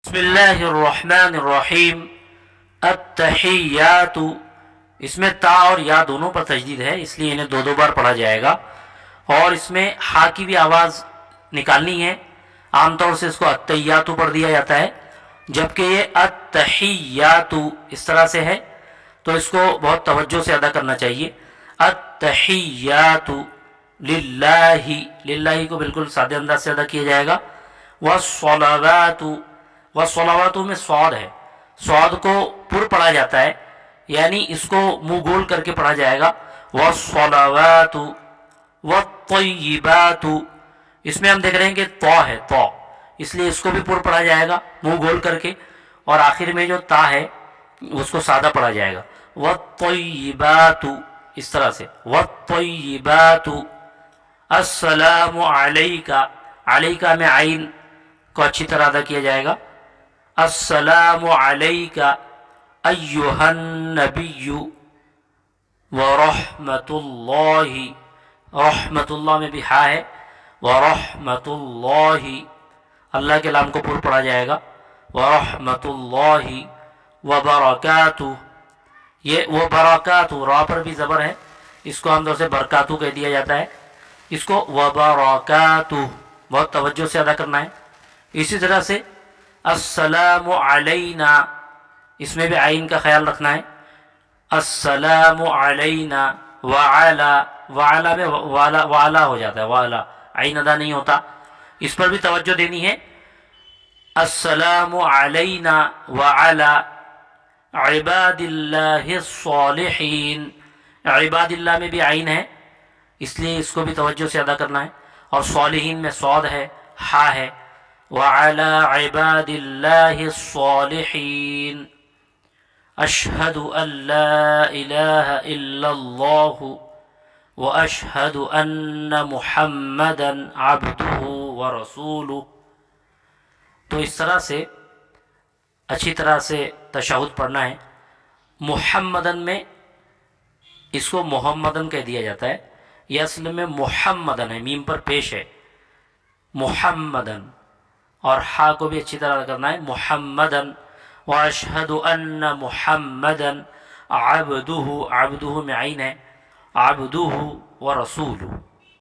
بسم اللہ الرحمن الرحیم التحیات، اس میں تا اور یا دونوں پر تشدید ہے، اس لیے انہیں دو دو بار پڑھا جائے گا، اور اس میں ہا کی بھی آواز نکالنی ہے۔ عام طور سے اس کو التحیات پڑھ دیا جاتا ہے، جبکہ یہ التحیات اس طرح سے ہے، تو اس کو بہت توجہ سے ادا کرنا چاہیے۔ التحیات للہ، للہ کو بالکل سادے انداز سے ادا کیا جائے گا۔ والصلوات، والصلوات میں صاد ہے، صاد کو پر پڑھا جاتا ہے، یعنی اس کو منہ گول کر کے پڑھا جائے گا۔ والصلوات والطیبات، اس میں ہم دیکھ رہے ہیں کہ تو ہے، تو اس لیے اس کو بھی پر پڑھا جائے گا منہ گول کر کے، اور آخر میں جو تا ہے اس کو سادہ پڑھا جائے گا۔ والطیبات، اس طرح سے والطیبات۔ السلام علیکہ، علیکہ میں عین کو اچھی طرح ادا کیا جائے گا۔ السلام علیکہ ایہا النبی ورحمۃ اللہ، رحمۃ اللہ میں بھی ہا ہے، ورحمۃ اللہ، اللہ کے لام کو پر پڑھا جائے گا۔ ورحمۃ اللہ وبرکاتہ، یہ وہ برکاتہ، را پر بھی زبر ہے، اس کو عام طور سے برکاتہ کہہ دیا جاتا ہے، اس کو وبرکاتہ بہت توجہ سے ادا کرنا ہے۔ اسی طرح سے السلام علینا، اس میں بھی عین کا خیال رکھنا ہے۔ السلام علینا وعلا، وعلا میں وعلا ہو جاتا ہے، وعلا عین ادا نہیں ہوتا، اس پر بھی توجہ دینی ہے۔ السلام علینا وعلا عباد اللہ الصالحین، عباد اللہ میں بھی عین ہے، اس لیے اس کو بھی توجہ سے ادا کرنا ہے، اور صالحین میں صاد ہے، ہا ہے۔ وعلی عباد اللہ الصالحین، اشہد ان لا الہ الا اللہ واشہد ان محمدا عبدہ ورسولہ۔ تو اس طرح سے اچھی طرح سے تشہد پڑھنا ہے۔ محمدن میں اس کو محمدن کہہ دیا جاتا ہے، یہ اصل میں محمدن ہے، میم پر پیش ہے، محمدن، اور ہا کو بھی اچھی طرح کرنا ہے، محمدن۔ واشہد ان محمدن عبدہ، عبدہ میں عین ہے، عبدہ ورسولہ۔